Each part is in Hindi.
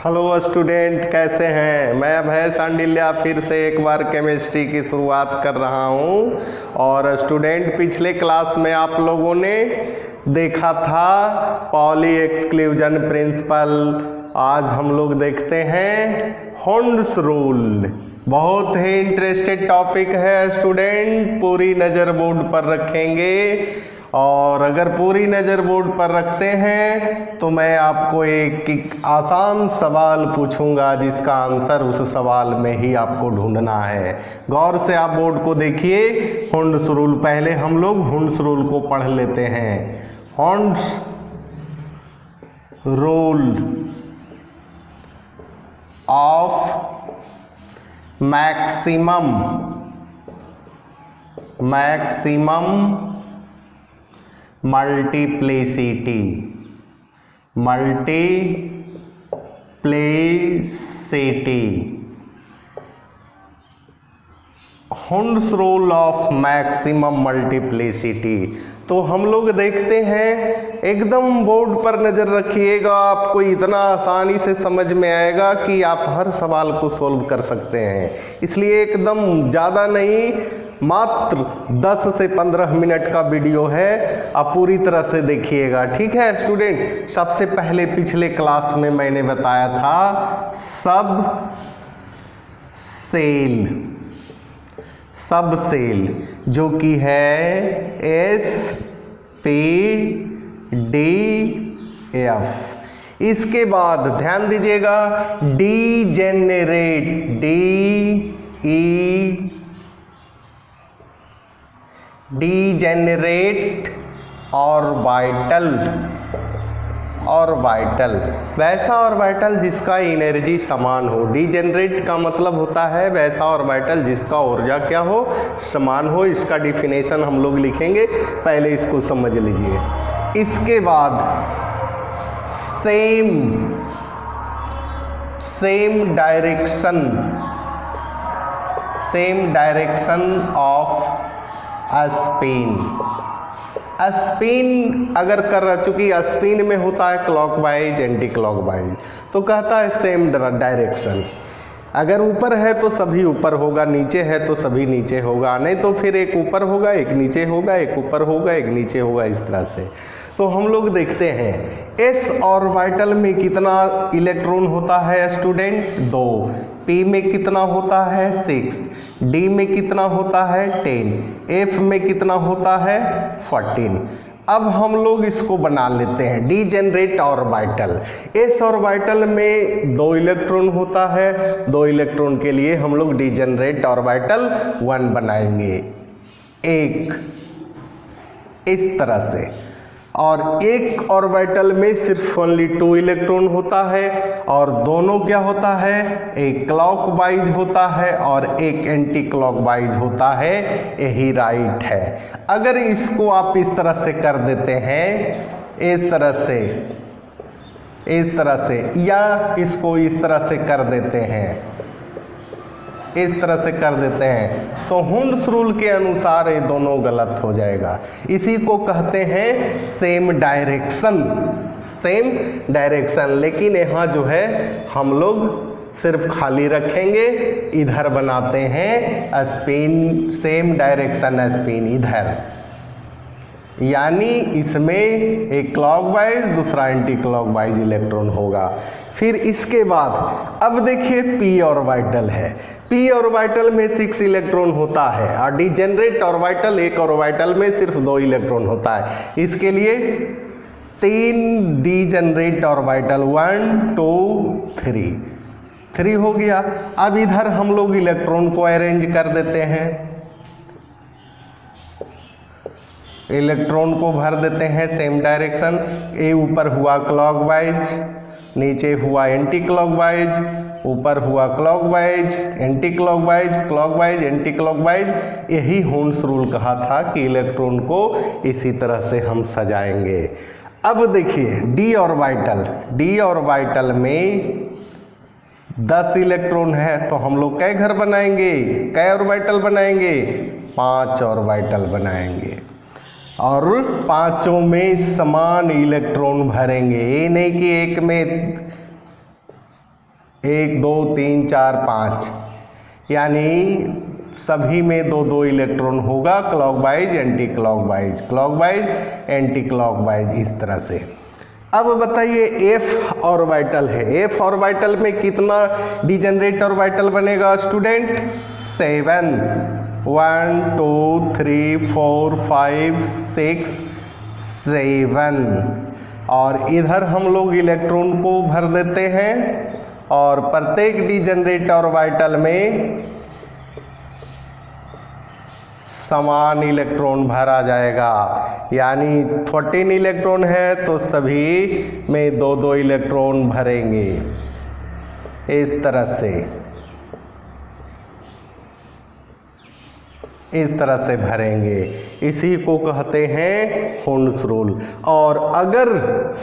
हेलो स्टूडेंट, कैसे हैं। मैं अभय शांडिल्या फिर से एक बार केमिस्ट्री की शुरुआत कर रहा हूं। और स्टूडेंट, पिछले क्लास में आप लोगों ने देखा था पॉली एक्सक्लूजन प्रिंसिपल। आज हम लोग देखते हैं होन्ड्स रूल। बहुत ही इंटरेस्टेड टॉपिक है स्टूडेंट, पूरी नज़र बोर्ड पर रखेंगे। और अगर पूरी नज़र बोर्ड पर रखते हैं तो मैं आपको एक आसान सवाल पूछूंगा जिसका आंसर उस सवाल में ही आपको ढूंढना है। गौर से आप बोर्ड को देखिए। होन्ड्स रूल, पहले हम लोग होन्ड्स रूल को पढ़ लेते हैं। Hund's rule of maximum multiplicity Hund's rule of maximum multiplicity. तो हम लोग देखते हैं, एकदम बोर्ड पर नज़र रखिएगा, आपको इतना आसानी से समझ में आएगा कि आप हर सवाल को सोल्व कर सकते हैं। इसलिए एकदम ज़्यादा नहीं, मात्र 10 से 15 मिनट का वीडियो है, आप पूरी तरह से देखिएगा। ठीक है स्टूडेंट। सबसे पहले पिछले क्लास में मैंने बताया था सब सेल जो कि है SPDF। इसके बाद ध्यान दीजिएगा डीजेनरेट ऑर्बिटल, वैसा ऑर्बिटल जिसका एनर्जी समान हो। डीजेनरेट का मतलब होता है वैसा ऑर्बिटल जिसका ऊर्जा क्या हो, समान हो। इसका डिफिनेशन हम लोग लिखेंगे, पहले इसको समझ लीजिए। इसके बाद सेम डायरेक्शन ऑफ स्पिन अगर कर, चूंकि स्पिन में होता है क्लॉकवाइज एंटी क्लॉकवाइज, तो कहता है सेम डायरेक्शन। अगर ऊपर है तो सभी ऊपर होगा, नीचे है तो सभी नीचे होगा, नहीं तो फिर एक ऊपर होगा एक नीचे होगा, एक ऊपर होगा एक नीचे होगा, इस तरह से। तो हम लोग देखते हैं एस ऑर्बिटल में कितना इलेक्ट्रॉन होता है स्टूडेंट, 2। पी में कितना होता है, 6। डी में कितना होता है, 10। एफ में कितना होता है, 14। अब हम लोग इसको बना लेते हैं डीजेनरेट ऑर्बिटल। एस ऑर्बिटल में 2 इलेक्ट्रॉन होता है, 2 इलेक्ट्रॉन के लिए हम लोग डीजेनरेट ऑर्बिटल 1 बनाएंगे, एक इस तरह से। और एक ऑर्बिटल में सिर्फ ओनली 2 इलेक्ट्रॉन होता है, और दोनों क्या होता है, एक क्लॉकवाइज होता है और एक एंटी क्लॉकवाइज होता है, यही राइट है। अगर इसको आप इस तरह से कर देते हैं, इस तरह से, या इसको इस तरह से कर देते हैं, इस तरह से कर देते हैं, तो होन्ड्स रूल के अनुसार ये दोनों गलत हो जाएगा। इसी को कहते हैं सेम डायरेक्शन। लेकिन यहाँ जो है हम लोग सिर्फ खाली रखेंगे, इधर बनाते हैं स्पिन, सेम डायरेक्शन स्पिन इधर, यानी इसमें एक क्लॉकवाइज दूसरा एंटी क्लॉकवाइज इलेक्ट्रॉन होगा। फिर इसके बाद अब देखिए पी ऑर्बिटल है। पी ऑर्बिटल में 6 इलेक्ट्रॉन होता है, और डीजेनरेट ऑर्बिटल, एक ऑर्बिटल में सिर्फ 2 इलेक्ट्रॉन होता है। इसके लिए 3 डीजेनरेट ऑर्बिटल, 1 2 3 हो गया। अब इधर हम लोग इलेक्ट्रॉन को अरेंज कर देते हैं, इलेक्ट्रॉन को भर देते हैं सेम डायरेक्शन। ए ऊपर हुआ क्लॉकवाइज, नीचे हुआ एंटी क्लॉकवाइज, ऊपर हुआ clockwise anti clockwise, clockwise anti clockwise. यही होन्ड्स रूल कहा था कि इलेक्ट्रॉन को इसी तरह से हम सजाएंगे। अब देखिए डी ऑर्बिटल में 10 इलेक्ट्रॉन है, तो हम लोग कै घर बनाएंगे, कै ऑर्बिटल बनाएंगे, 5 ऑर्बिटल बनाएंगे। और पांचों में समान इलेक्ट्रॉन भरेंगे। ये नहीं कि एक में 1 2 3 4 5, यानी सभी में 2 इलेक्ट्रॉन होगा, clockwise anti clockwise, clockwise anti clockwise, इस तरह से। अब बताइए एफ ऑर्बिटल है, एफ ऑर्बिटल में कितना डिजेनरेट ऑर्बिटल बनेगा स्टूडेंट? 7, 1 2 3 4 5 6 7, और इधर हम लोग इलेक्ट्रॉन को भर देते हैं और प्रत्येक डिजेनरेट ऑर्बिटल में समान इलेक्ट्रॉन भरा जाएगा, यानी 14 इलेक्ट्रॉन है तो सभी में 2 इलेक्ट्रॉन भरेंगे, इस तरह से, इस तरह से भरेंगे। इसी को कहते हैं हुंड्स रूल। और अगर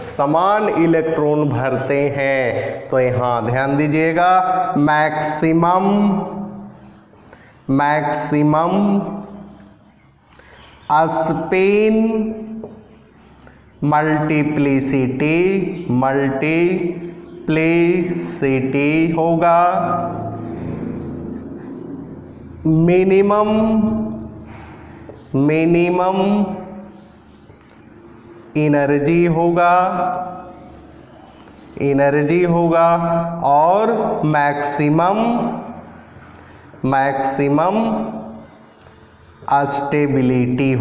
समान इलेक्ट्रॉन भरते हैं तो यहाँ ध्यान दीजिएगा, मैक्सिमम स्पिन मल्टीप्लिसिटी होगा, मिनिमम एनर्जी होगा और मैक्सिमम स्टेबिलिटी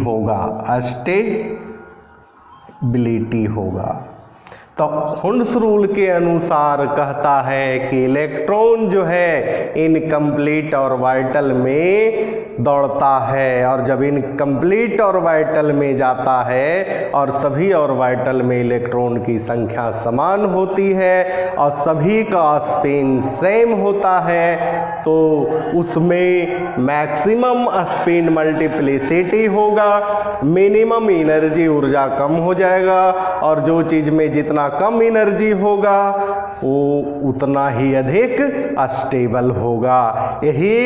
होगा। तो हुंड्स रूल के अनुसार कहता है कि इलेक्ट्रॉन जो है इनकम्प्लीट ऑर्बिटल में दौड़ता है, और जब इनकम्प्लीट ऑर्बिटल में जाता है और सभी ऑर्बिटल में इलेक्ट्रॉन की संख्या समान होती है और सभी का स्पिन सेम होता है, तो उसमें मैक्सिमम स्पिन मल्टीप्लिसिटी होगा, मिनिमम एनर्जी ऊर्जा कम हो जाएगा, और जो चीज़ में जितना कम एनर्जी होगा वो उतना ही अधिक स्टेबल होगा। यही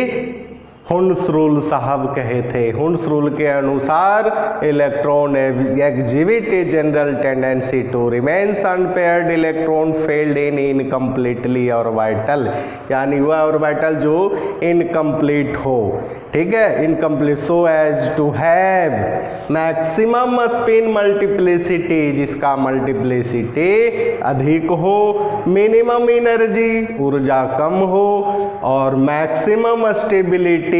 हुंड्स रूल साहब कहे थे। हुंड्स रूल के अनुसार electron exhibit a general tendency to remain unpaired electron filled in incompletely orbital, यानी वह ऑर्बिटल जो इनकम्प्लीट हो, ठीक है, incomplete, so as to have maximum spin multiplicity, जिसका मल्टीप्लिसिटी अधिक हो, मिनिमम एनर्जी ऊर्जा कम हो, और मैक्सिमम स्टेबिलिटी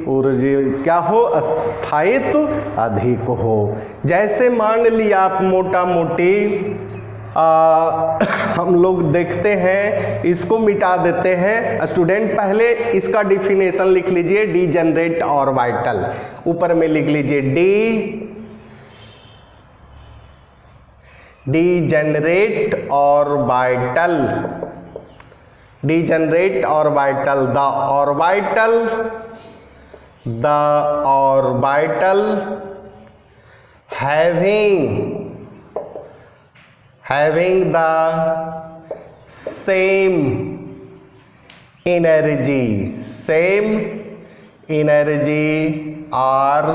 ऊर्जा क्या हो, स्थायित्व अधिक हो। जैसे मान लिया आप मोटा मोटी हम लोग देखते हैं, इसको मिटा देते हैं स्टूडेंट, पहले इसका डिफिनेशन लिख लीजिए, डिजेनरेट ऑर्बिटल, ऊपर में लिख लीजिए degenerate orbital, degenerate orbital, the orbital having the same energy are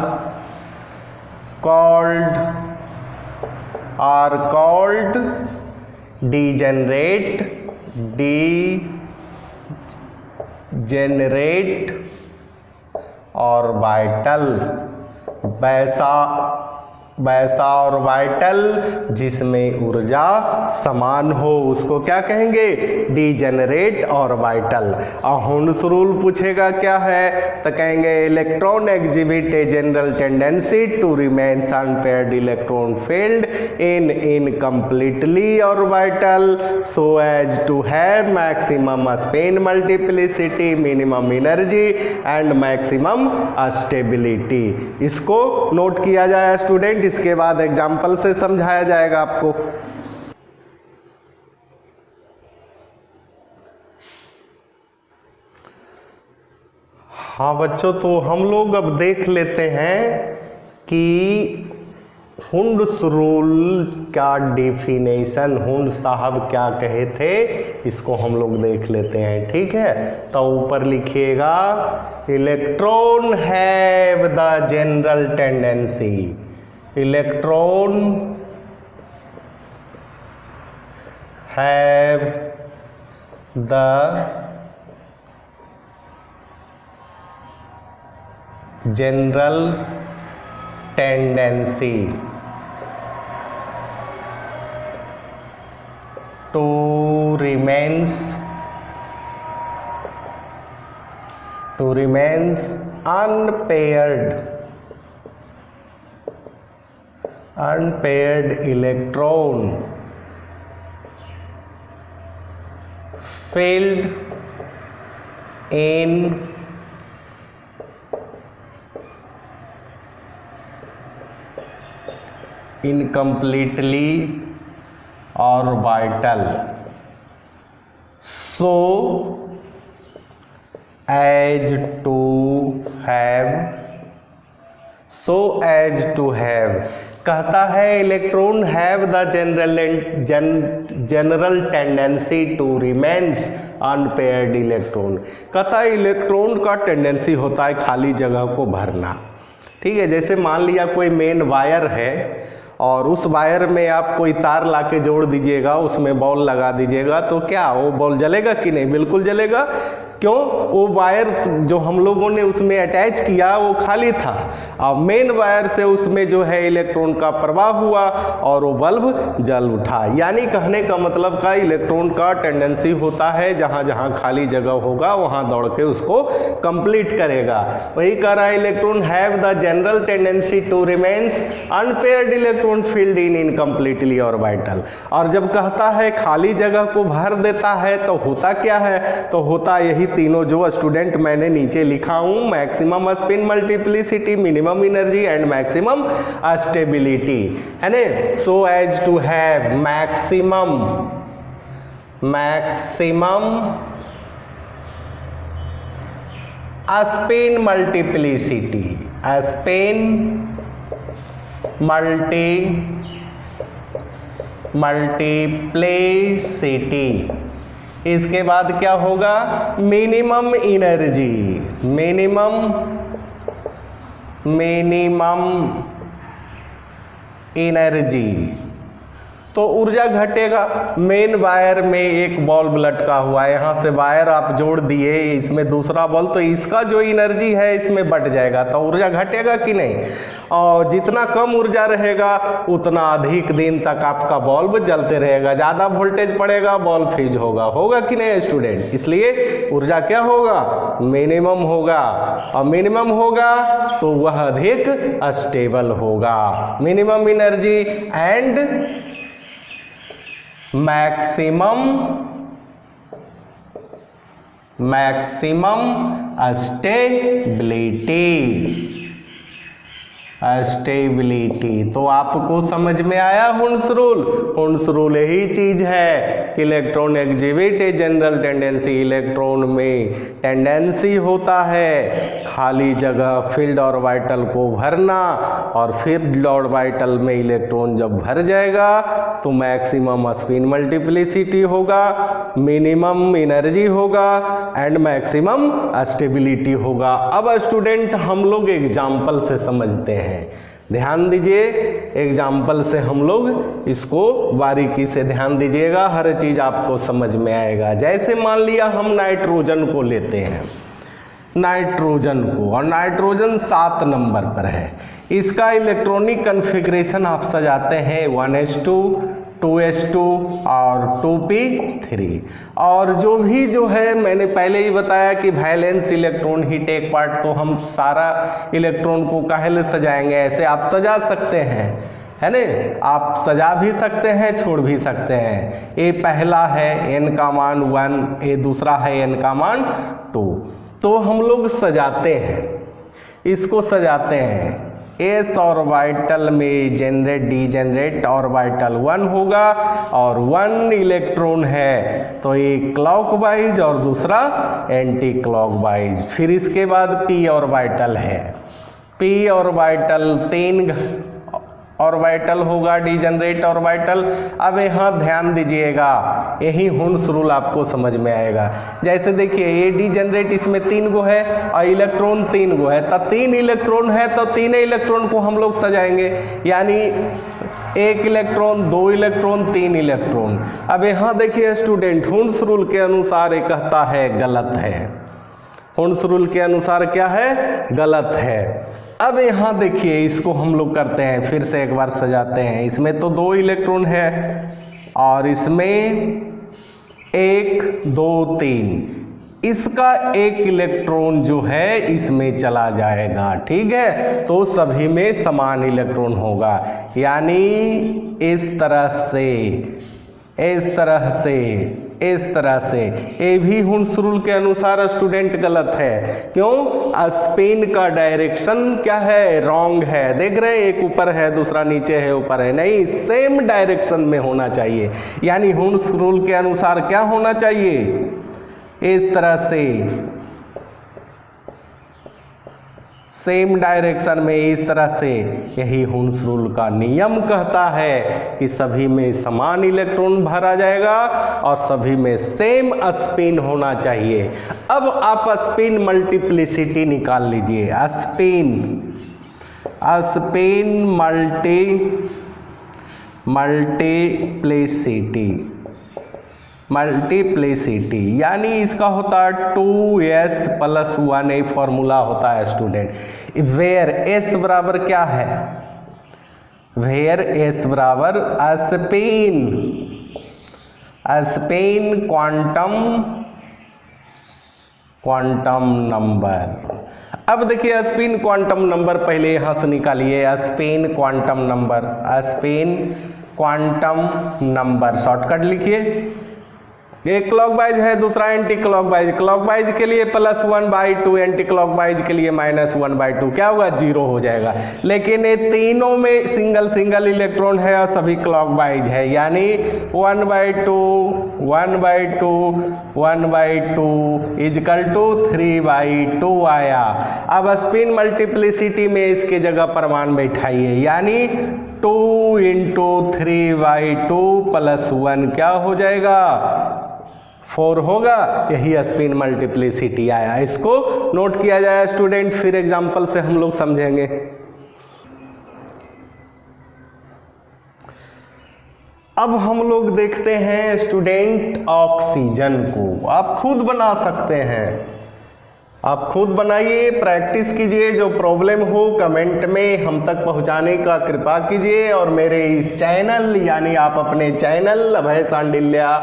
called degenerate orbital. वैसा ऑर्बिटल जिसमें ऊर्जा समान हो उसको क्या कहेंगे, डिजेनरेट ऑर्बिटल। और हुंड्स रूल पूछेगा क्या है, तो कहेंगे electron exhibit a general tendency to remain unpaired electron filled in incompletely orbital so as to have maximum spin multiplicity, minimum energy and maximum stability. इसको नोट किया जाए स्टूडेंट, इसके बाद एग्जाम्पल से समझाया जाएगा आपको। हाँ बच्चों, तो हम लोग अब देख लेते हैं कि हुंड्स रूल का डेफिनेशन, हुंड साहब क्या कहे थे, इसको हम लोग देख लेते हैं, ठीक है। तो ऊपर लिखिएगा, electron have the general tendency, electron have the general tendency to remains unpaired electron filled in incompletely orbital so as to have कहता है electron have the general tendency to remains unpaired electron. कहता है इलेक्ट्रॉन का टेंडेंसी होता है खाली जगह को भरना। ठीक है, जैसे मान लिया कोई मेन वायर है और उस वायर में आप कोई तार लाके जोड़ दीजिएगा, उसमें बॉल लगा दीजिएगा, तो क्या वो बॉल जलेगा कि नहीं? बिल्कुल जलेगा। क्यों? वो वायर जो हम लोगों ने उसमें अटैच किया वो खाली था, अब मेन वायर से उसमें जो है इलेक्ट्रॉन का प्रवाह हुआ और वो बल्ब जल उठा। यानी कहने का मतलब का इलेक्ट्रॉन का टेंडेंसी होता है जहाँ जहाँ खाली जगह होगा वहाँ दौड़ के उसको कंप्लीट करेगा। वही कह रहा है electron have the general tendency to remains unpaired electron filled in incompletely orbital. और जब कहता है खाली जगह को भर देता है तो होता क्या है? तो होता यही तीनों जो स्टूडेंट मैंने नीचे लिखा हूं, maximum spin multiplicity, minimum energy and maximum stability, है ना। So as to have maximum spin multiplicity, spin multiplicity. इसके बाद क्या होगा? Minimum energy. तो ऊर्जा घटेगा। मेन वायर में एक बल्ब लटका हुआ है, यहाँ से वायर आप जोड़ दिए, इसमें दूसरा बल्ब, तो इसका जो एनर्जी है इसमें बट जाएगा, तो ऊर्जा घटेगा कि नहीं? और जितना कम ऊर्जा रहेगा उतना अधिक दिन तक आपका बल्ब जलते रहेगा। ज़्यादा वोल्टेज पड़ेगा, बल्ब फ्यूज होगा कि नहीं स्टूडेंट? इसलिए ऊर्जा क्या होगा? मिनिमम होगा, और मिनिमम होगा तो वह अधिक स्टेबल होगा। Minimum energy and maximum stability. तो आपको समझ में आया हुंस रूल यही चीज है कि electron exhibit a general tendency. Electron में टेंडेंसी होता है खाली जगह फील्ड ऑर्बिटल को भरना, और फील्ड ऑर्बिटल में इलेक्ट्रॉन जब भर जाएगा तो मैक्सिमम स्पिन मल्टीप्लिसिटी होगा, मिनिमम एनर्जी होगा एंड मैक्सिमम स्टेबिलिटी होगा। अब स्टूडेंट हम लोग एग्जाम्पल से समझते हैं, ध्यान दीजिए, एग्जाम्पल से हम लोग इसको बारीकी से ध्यान दीजिएगा, हर चीज आपको समझ में आएगा। जैसे मान लिया हम नाइट्रोजन को लेते हैं, नाइट्रोजन को, और नाइट्रोजन 7 नंबर पर है। इसका इलेक्ट्रॉनिक कन्फिग्रेशन आप सजाते हैं 1s2, 2s2 और 2p3। और जो है मैंने पहले ही बताया कि वैलेंस इलेक्ट्रॉन ही टेक पार्ट, तो हम सारा इलेक्ट्रॉन को काहे सजाएंगे? ऐसे आप सजा सकते हैं, है ना, आप सजा भी सकते हैं, छोड़ भी सकते हैं। ए पहला है n का मान 1, ए दूसरा है n का मान 2। तो हम लोग सजाते हैं, इसको सजाते हैं। एस ऑर्बिटल में डीजेनरेट ऑर्बिटल 1 होगा, और 1 इलेक्ट्रॉन है तो एक क्लॉकवाइज और दूसरा एंटी क्लॉकवाइज। फिर इसके बाद पी ऑर्बिटल है, पी ऑर्बिटल 3 ऑर्बिटल होगा, डीजेनरेट ऑर्बिटल। अब यहाँ ध्यान दीजिएगा, यही हुंस रूल आपको समझ में आएगा। जैसे देखिए ये डीजेनरेट, इसमें 3 गो है और इलेक्ट्रॉन 3 गो है, तो 3 इलेक्ट्रॉन है तो 3 इलेक्ट्रॉन को हम लोग सजाएंगे। यानी एक इलेक्ट्रॉन, दो इलेक्ट्रॉन, तीन इलेक्ट्रॉन। अब यहाँ देखिए स्टूडेंट, हुंस रूल के अनुसार ये कहता है गलत है। हुंस रूल के अनुसार क्या है? गलत है। अब यहाँ देखिए, इसको हम लोग करते हैं, फिर से एक बार सजाते हैं। इसमें तो दो इलेक्ट्रॉन है और इसमें एक, दो, तीन। इसका एक इलेक्ट्रॉन जो है इसमें चला जाएगा, ठीक है, तो सभी में समान इलेक्ट्रॉन होगा। यानी इस तरह से, इस तरह से, इस तरह से। ये भी हुंस रूल के अनुसार स्टूडेंट गलत है। क्यों? स्पिन का डायरेक्शन क्या है? रॉन्ग है। देख रहे हैं, एक ऊपर है, दूसरा नीचे है, ऊपर है, नहीं, सेम डायरेक्शन में होना चाहिए। यानी हुंस रूल के अनुसार क्या होना चाहिए? इस तरह से, सेम डायरेक्शन में, इस तरह से। यही हुंस रूल का नियम कहता है कि सभी में समान इलेक्ट्रॉन भरा जाएगा और सभी में सेम स्पिन होना चाहिए। अब आप स्पिन मल्टीप्लिसिटी निकाल लीजिए। स्पिन मल्टीप्लिसिटी यानी इसका होता है 2s+1। एक फॉर्मूला होता है स्टूडेंट, वेयर s बराबर क्या है? वेयर s बराबर स्पिन क्वांटम नंबर। अब देखिए स्पिन क्वांटम नंबर पहले यहां से निकालिए। स्पिन क्वांटम नंबर शॉर्टकट लिखिए। एक क्लॉकवाइज है, दूसरा एंटी क्लॉकवाइज। क्लॉकवाइज के लिए +1/2, एंटी क्लॉकवाइज के लिए -1/2। क्या होगा? 0 हो जाएगा। लेकिन ये तीनों में सिंगल सिंगल इलेक्ट्रॉन है और सभी क्लॉकवाइज है, यानी 1/2 = 3/2 आया। अब स्पिन मल्टीप्लिसिटी में इसके जगह प्रमाण बैठाइए, यानी 2 × 3/2 + 1 क्या हो जाएगा? 4 होगा। यही स्पिन मल्टीप्लिसिटी आया। इसको नोट किया जाए स्टूडेंट, फिर एग्जांपल से हम लोग समझेंगे। अब हम लोग देखते हैं स्टूडेंट ऑक्सीजन को। आप खुद बना सकते हैं, आप खुद बनाइए, प्रैक्टिस कीजिए। जो प्रॉब्लम हो कमेंट में हम तक पहुंचाने का कृपा कीजिए और मेरे इस चैनल यानी आप अपने चैनल अभय सांडिल्या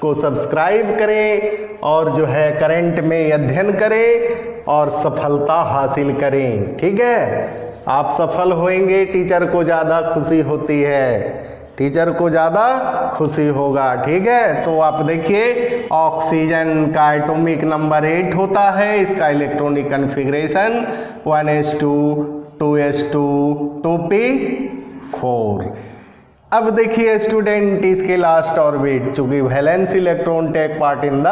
को सब्सक्राइब करें और जो है करंट में अध्ययन करें और सफलता हासिल करें, ठीक है। आप सफल होंगे, टीचर को ज़्यादा खुशी होती है, टीचर को ज़्यादा खुशी होगा, ठीक है। तो आप देखिए ऑक्सीजन का एटॉमिक नंबर 8 होता है। इसका electronic configuration 1s2 2s2 2p4। अब देखिए स्टूडेंट, इसके लास्ट ऑर्बिट, चूंकि valence electron take part in the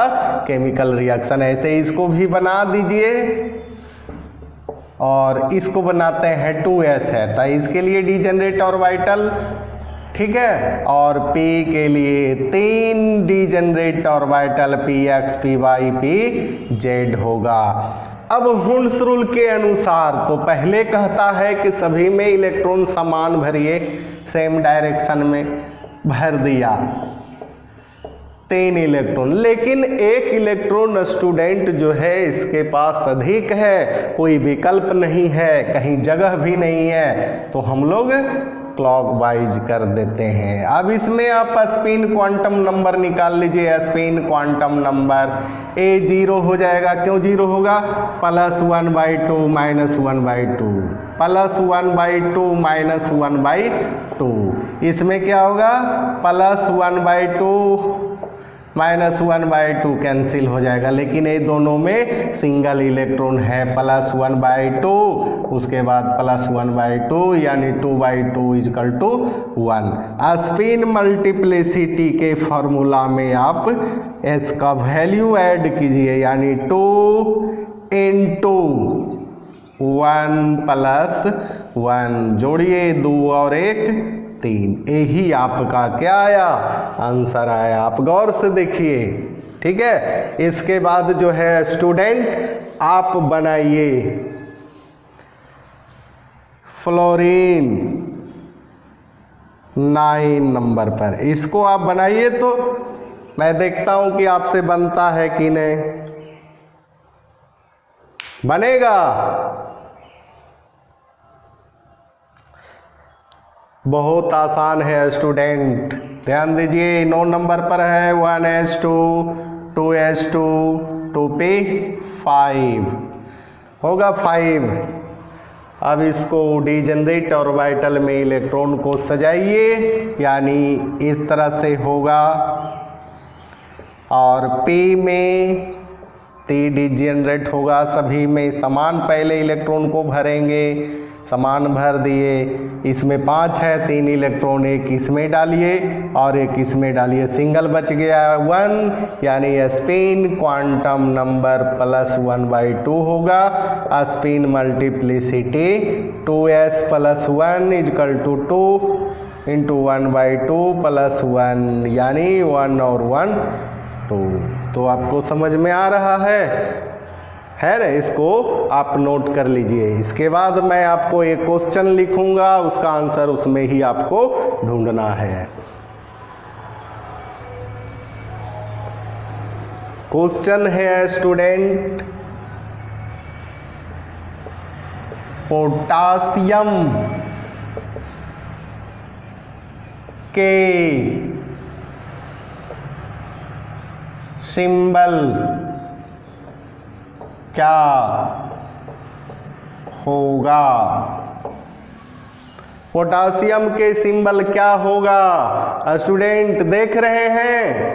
chemical reaction, ऐसे इसको भी बना दीजिए और इसको बनाते हैं 2s है, तो इसके लिए डीजेनरेट ऑर्बिटल, ठीक है। और P के लिए 3 degenerate orbital px py pz होगा। अब हुंस रूल के अनुसार तो पहले कहता है कि सभी में इलेक्ट्रॉन समान भरिए, सेम डायरेक्शन में भर दिया 3 इलेक्ट्रॉन, लेकिन एक इलेक्ट्रॉन स्टूडेंट जो है इसके पास अधिक है, कोई विकल्प नहीं है, कहीं जगह भी नहीं है, तो हम लोग क्लॉकवाइज कर देते हैं। अब इसमें आप स्पिन क्वांटम नंबर निकाल लीजिए। स्पिन क्वांटम नंबर A 0 हो जाएगा। क्यों 0 होगा? +1/2 -1/2 +1/2 -1/2। इसमें क्या होगा? +1/2 -1/2 कैंसिल हो जाएगा, लेकिन ये दोनों में सिंगल इलेक्ट्रॉन है। +1/2 उसके बाद +1/2 यानी 2/2 = 1। स्पिन मल्टीप्लिसिटी के फॉर्मूला में आप s का वैल्यू ऐड कीजिए, यानी 2 × 1 + 1 जोड़िए, 2 और 1 3। यही आपका क्या आया? आंसर आया। आप गौर से देखिए, ठीक है। इसके बाद जो है स्टूडेंट आप बनाइए फ्लोरीन 9 नंबर पर। इसको आप बनाइए तो मैं देखता हूं कि आपसे बनता है कि नहीं। बनेगा? बहुत आसान है स्टूडेंट, ध्यान दीजिए। 9 नंबर पर है 1s2 2s2 2p 5 होगा 5। अब इसको डिजेनरेट ऑर्बिटल में इलेक्ट्रॉन को सजाइए, यानी इस तरह से होगा। और p में डिजेनरेट होगा, सभी में समान पहले इलेक्ट्रॉन को भरेंगे, समान भर दिए। इसमें 5 है, 3 इलेक्ट्रॉन एक इसमें डालिए और एक इसमें डालिए, सिंगल बच गया 1, यानी स्पिन क्वांटम नंबर +1/2 होगा। स्पिन मल्टीप्लिसिटी 2s + 1 = 2 × 1/2 + 1, यानी 1 और 1 2। तो आपको समझ में आ रहा है ना? इसको आप नोट कर लीजिए। इसके बाद मैं आपको एक क्वेश्चन लिखूंगा, उसका आंसर उसमें ही आपको ढूंढना है। क्वेश्चन है स्टूडेंट, पोटासियम के सिंबल क्या होगा? पोटासियम के सिंबल क्या होगा? स्टूडेंट देख रहे हैं,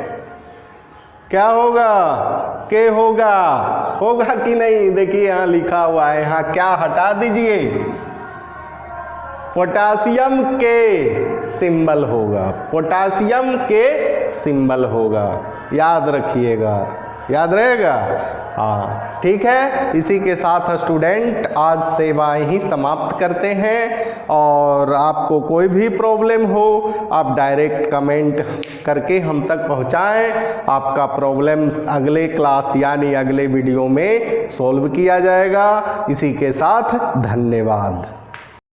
क्या होगा? के होगा? होगा कि नहीं? देखिए यहां लिखा हुआ है, यहां क्या हटा दीजिए, पोटासियम के सिंबल होगा, पोटासियम के सिंबल होगा। याद रखिएगा, याद रहेगा? हाँ ठीक है। इसी के साथ स्टूडेंट आज सेवाएं ही समाप्त करते हैं। और आपको कोई भी प्रॉब्लम हो आप डायरेक्ट कमेंट करके हम तक पहुंचाएं। आपका प्रॉब्लम अगले क्लास यानी अगले वीडियो में सॉल्व किया जाएगा। इसी के साथ धन्यवाद।